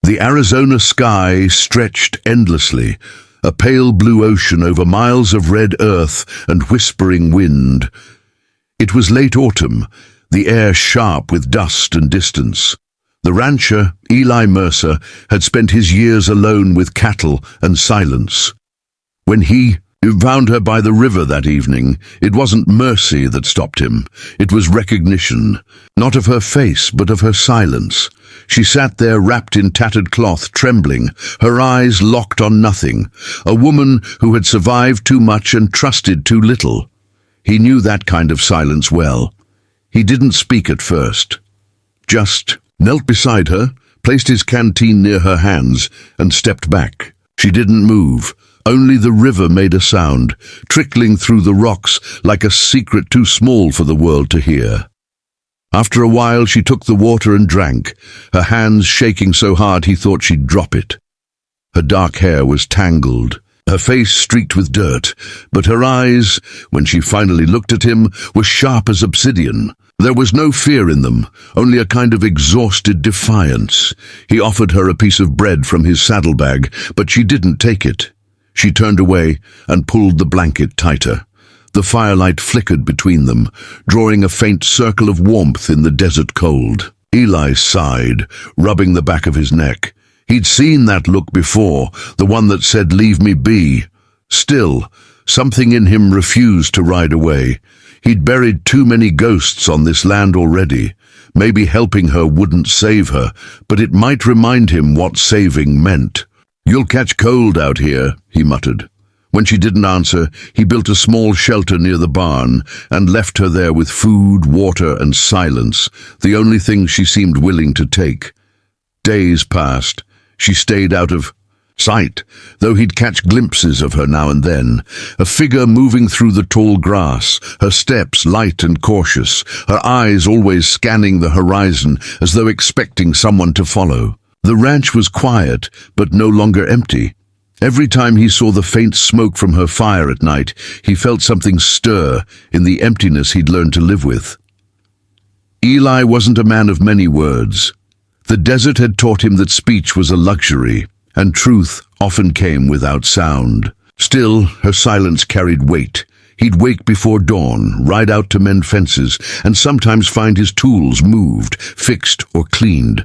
The Arizona sky stretched endlessly, a pale blue ocean over miles of red earth and whispering wind. It was late autumn, the air sharp with dust and distance. The rancher, Eli Mercer, had spent his years alone with cattle and silence. When he found her by the river that evening, it wasn't mercy that stopped him. It was recognition, not of her face, but of her silence. She sat there wrapped in tattered cloth, trembling, her eyes locked on nothing, a woman who had survived too much and trusted too little. He knew that kind of silence well. He didn't speak at first, just knelt beside her, placed his canteen near her hands, and stepped back. She didn't move. Only the river made a sound, trickling through the rocks like a secret too small for the world to hear. After a while she took the water and drank, her hands shaking so hard he thought she'd drop it. Her dark hair was tangled, her face streaked with dirt, but her eyes, when she finally looked at him, were sharp as obsidian. There was no fear in them, only a kind of exhausted defiance. He offered her a piece of bread from his saddlebag, but she didn't take it. She turned away and pulled the blanket tighter. The firelight flickered between them, drawing a faint circle of warmth in the desert cold. Eli sighed, rubbing the back of his neck. He'd seen that look before, the one that said, "Leave me be." Still, something in him refused to ride away. He'd buried too many ghosts on this land already. Maybe helping her wouldn't save her, but it might remind him what saving meant. "You'll catch cold out here," he muttered. When she didn't answer, he built a small shelter near the barn and left her there with food, water, and silence, the only thing she seemed willing to take. Days passed. She stayed out of sight, though he'd catch glimpses of her now and then, a figure moving through the tall grass, her steps light and cautious, her eyes always scanning the horizon as though expecting someone to follow. The ranch was quiet, but no longer empty. Every time he saw the faint smoke from her fire at night, he felt something stir in the emptiness he'd learned to live with. Eli wasn't a man of many words. The desert had taught him that speech was a luxury, and truth often came without sound. Still, her silence carried weight. He'd wake before dawn, ride out to mend fences, and sometimes find his tools moved, fixed, or cleaned.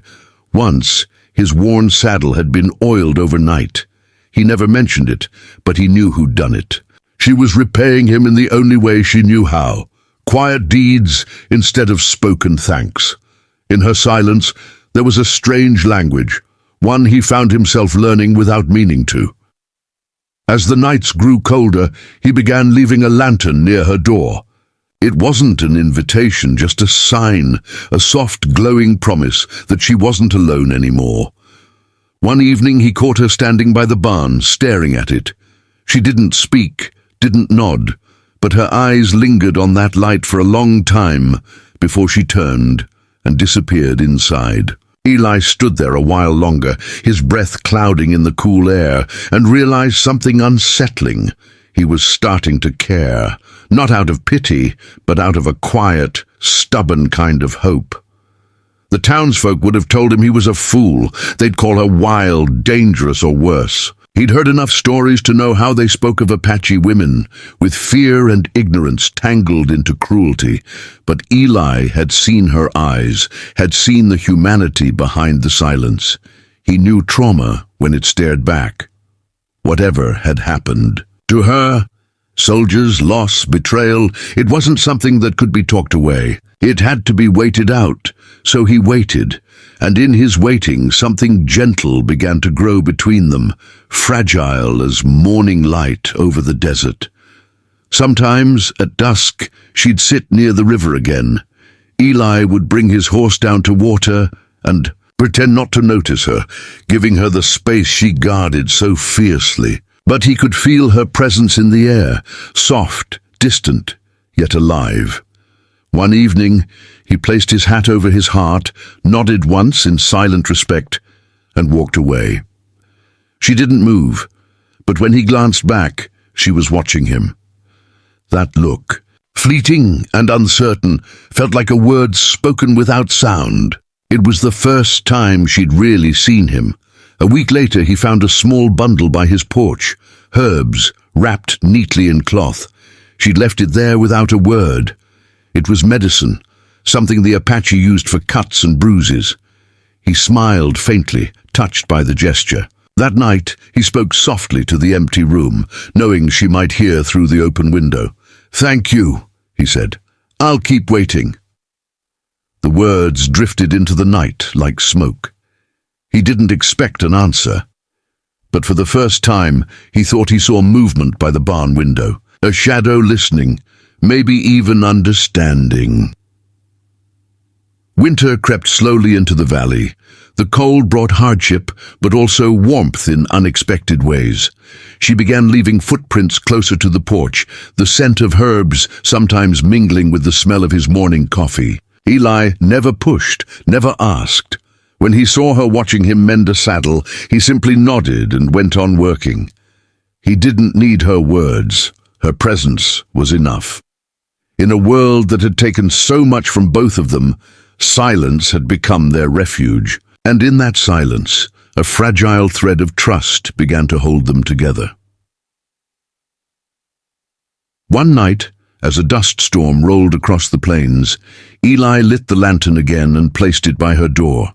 Once, his worn saddle had been oiled overnight. He never mentioned it, but he knew who'd done it. She was repaying him in the only way she knew how. Quiet deeds instead of spoken thanks. In her silence, there was a strange language, one he found himself learning without meaning to. As the nights grew colder, he began leaving a lantern near her door. It wasn't an invitation, just a sign, a soft, glowing promise that she wasn't alone anymore. One evening he caught her standing by the barn, staring at it. She didn't speak, didn't nod, but her eyes lingered on that light for a long time before she turned and disappeared inside. Eli stood there a while longer, his breath clouding in the cool air, and realized something unsettling. He was starting to care, not out of pity, but out of a quiet, stubborn kind of hope. The townsfolk would have told him he was a fool. They'd call her wild, dangerous, or worse. He'd heard enough stories to know how they spoke of Apache women, with fear and ignorance tangled into cruelty. But Eli had seen her eyes, had seen the humanity behind the silence. He knew trauma when it stared back. Whatever had happened. To her, soldiers, loss, betrayal, it wasn't something that could be talked away. It had to be waited out, so he waited, and in his waiting something gentle began to grow between them, fragile as morning light over the desert. Sometimes, at dusk, she'd sit near the river again. Eli would bring his horse down to water and pretend not to notice her, giving her the space she guarded so fiercely. But he could feel her presence in the air, soft, distant, yet alive. One evening, he placed his hat over his heart, nodded once in silent respect, and walked away. She didn't move, but when he glanced back, she was watching him. That look, fleeting and uncertain, felt like a word spoken without sound. It was the first time she'd really seen him, A week later, he found a small bundle by his porch, herbs wrapped neatly in cloth. She'd left it there without a word. It was medicine, something the Apache used for cuts and bruises. He smiled faintly, touched by the gesture. That night, he spoke softly to the empty room, knowing she might hear through the open window. "Thank you," he said. "I'll keep waiting." The words drifted into the night like smoke. He didn't expect an answer. But for the first time, he thought he saw movement by the barn window. A shadow listening, maybe even understanding. Winter crept slowly into the valley. The cold brought hardship, but also warmth in unexpected ways. She began leaving footprints closer to the porch, the scent of herbs sometimes mingling with the smell of his morning coffee. Eli never pushed, never asked. When he saw her watching him mend a saddle, he simply nodded and went on working. He didn't need her words. Her presence was enough. In a world that had taken so much from both of them, silence had become their refuge. And in that silence, a fragile thread of trust began to hold them together. One night, as a dust storm rolled across the plains, Eli lit the lantern again and placed it by her door.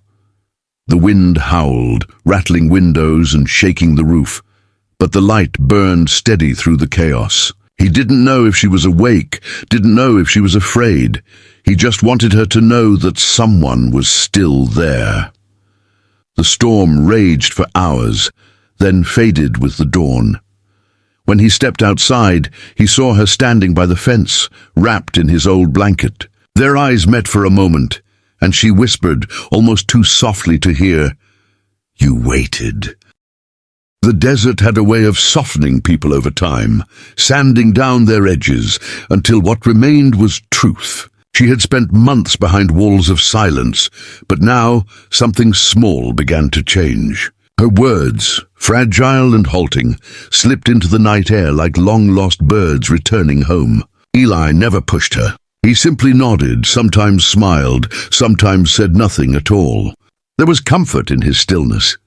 The wind howled, rattling windows and shaking the roof, but the light burned steady through the chaos. He didn't know if she was awake, didn't know if she was afraid. He just wanted her to know that someone was still there. The storm raged for hours, then faded with the dawn. When he stepped outside, he saw her standing by the fence, wrapped in his old blanket. Their eyes met for a moment, and she whispered, almost too softly to hear, "You waited." The desert had a way of softening people over time, sanding down their edges, until what remained was truth. She had spent months behind walls of silence, but now something small began to change. Her words, fragile and halting, slipped into the night air like long-lost birds returning home. Eli never pushed her. He simply nodded, sometimes smiled, sometimes said nothing at all. There was comfort in his stillness.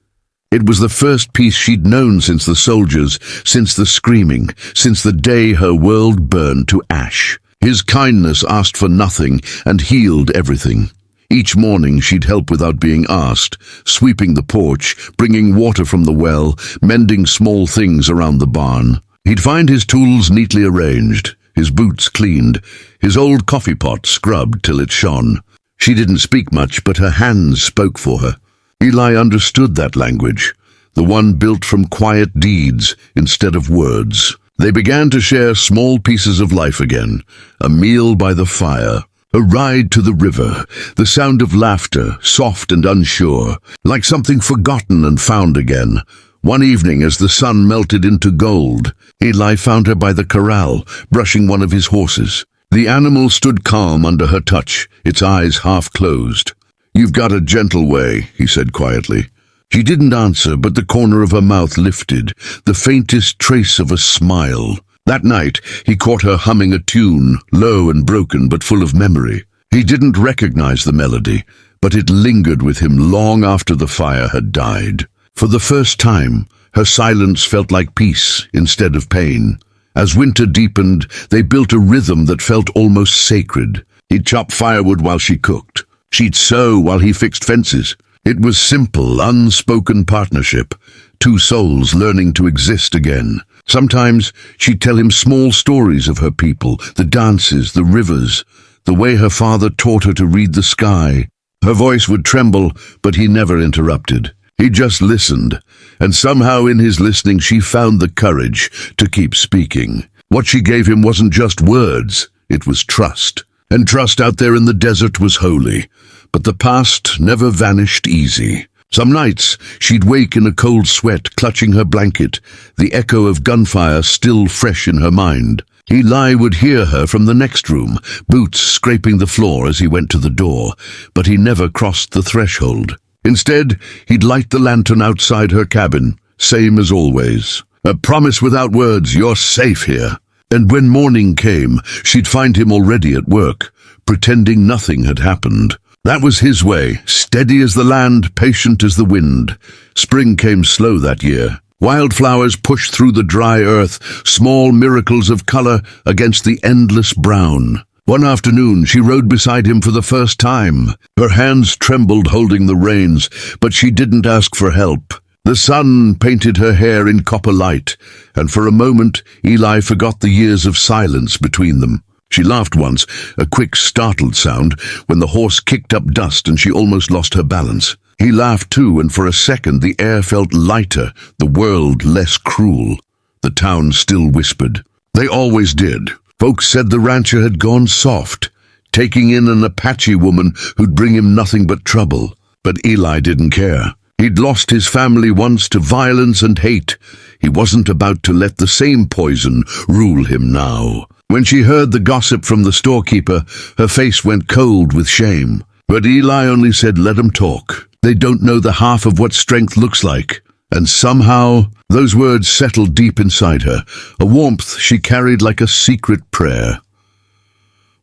It was the first peace she'd known since the soldiers, since the screaming, since the day her world burned to ash. His kindness asked for nothing and healed everything. Each morning she'd help without being asked, sweeping the porch, bringing water from the well, mending small things around the barn. He'd find his tools neatly arranged, his boots cleaned, his old coffee pot scrubbed till it shone. She didn't speak much, but her hands spoke for her. Eli understood that language, the one built from quiet deeds instead of words. They began to share small pieces of life again, a meal by the fire, a ride to the river, the sound of laughter, soft and unsure, like something forgotten and found again. One evening, as the sun melted into gold, Eli found her by the corral, brushing one of his horses. The animal stood calm under her touch, its eyes half closed. "You've got a gentle way," he said quietly. She didn't answer, but the corner of her mouth lifted, the faintest trace of a smile. That night, he caught her humming a tune, low and broken but full of memory. He didn't recognize the melody, but it lingered with him long after the fire had died. For the first time, her silence felt like peace instead of pain. As winter deepened, they built a rhythm that felt almost sacred. He'd chop firewood while she cooked. She'd sew while he fixed fences. It was simple, unspoken partnership, two souls learning to exist again. Sometimes she'd tell him small stories of her people, the dances, the rivers, the way her father taught her to read the sky. Her voice would tremble, but he never interrupted. He just listened, and somehow in his listening she found the courage to keep speaking. What she gave him wasn't just words, it was trust. And trust out there in the desert was holy. But the past never vanished easy. Some nights she'd wake in a cold sweat, clutching her blanket, the echo of gunfire still fresh in her mind. Eli would hear her from the next room, boots scraping the floor as he went to the door, but he never crossed the threshold. Instead, he'd light the lantern outside her cabin, same as always. A promise without words, "You're safe here." And when morning came, she'd find him already at work, pretending nothing had happened. That was his way, steady as the land, patient as the wind. Spring came slow that year. Wildflowers pushed through the dry earth, small miracles of color against the endless brown. One afternoon, she rode beside him for the first time. Her hands trembled holding the reins, but she didn't ask for help. The sun painted her hair in copper light, and for a moment, Eli forgot the years of silence between them. She laughed once, a quick, startled sound, when the horse kicked up dust and she almost lost her balance. He laughed too, and for a second the air felt lighter, the world less cruel. The town still whispered. They always did. Folks said the rancher had gone soft, taking in an Apache woman who'd bring him nothing but trouble. But Eli didn't care. He'd lost his family once to violence and hate. He wasn't about to let the same poison rule him now. When she heard the gossip from the storekeeper, her face went cold with shame. But Eli only said, "Let 'em talk. They don't know the half of what strength looks like." And somehow, those words settled deep inside her, a warmth she carried like a secret prayer.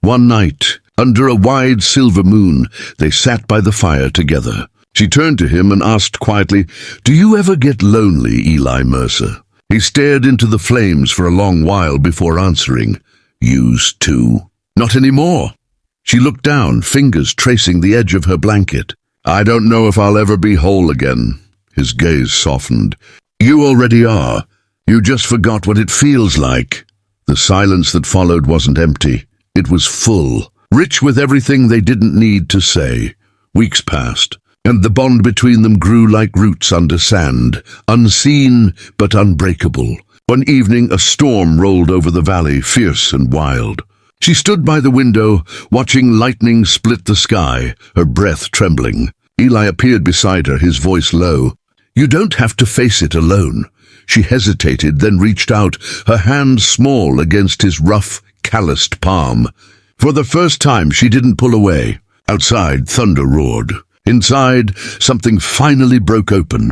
One night, under a wide silver moon, they sat by the fire together. She turned to him and asked quietly, "Do you ever get lonely, Eli Mercer?" He stared into the flames for a long while before answering, "Used to." "Not anymore." She looked down, fingers tracing the edge of her blanket. "I don't know if I'll ever be whole again." His gaze softened. "You already are. You just forgot what it feels like." The silence that followed wasn't empty. It was full, rich with everything they didn't need to say. Weeks passed, and the bond between them grew like roots under sand, unseen but unbreakable. One evening, a storm rolled over the valley, fierce and wild. She stood by the window, watching lightning split the sky, her breath trembling. Eli appeared beside her, his voice low. "You don't have to face it alone." She hesitated, then reached out, her hand small against his rough, calloused palm. For the first time, she didn't pull away. Outside, thunder roared. Inside, something finally broke open,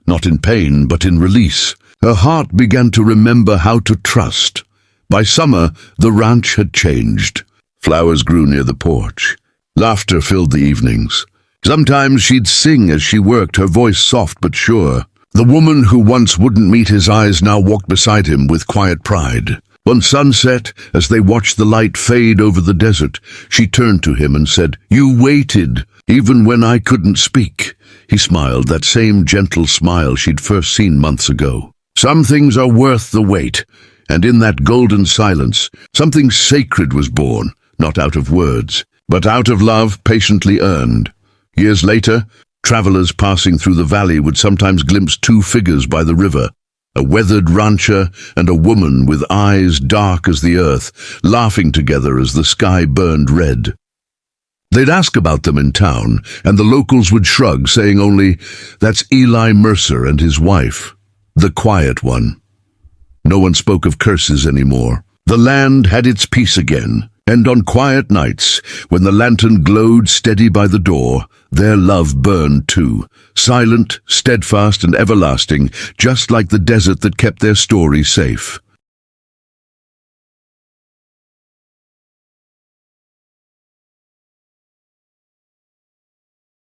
not in pain, but in release. Her heart began to remember how to trust. By summer, the ranch had changed. Flowers grew near the porch. Laughter filled the evenings. Sometimes she'd sing as she worked, her voice soft but sure. The woman who once wouldn't meet his eyes now walked beside him with quiet pride. One sunset, as they watched the light fade over the desert, she turned to him and said, "You waited, even when I couldn't speak." He smiled, that same gentle smile she'd first seen months ago. Some things are worth the wait, and in that golden silence, something sacred was born, not out of words, but out of love patiently earned. Years later, travelers passing through the valley would sometimes glimpse two figures by the river, a weathered rancher and a woman with eyes dark as the earth, laughing together as the sky burned red. They'd ask about them in town, and the locals would shrug, saying only, "That's Eli Mercer and his wife, the quiet one." No one spoke of curses anymore. The land had its peace again, and on quiet nights, when the lantern glowed steady by the door, their love burned too, silent, steadfast, and everlasting, just like the desert that kept their story safe.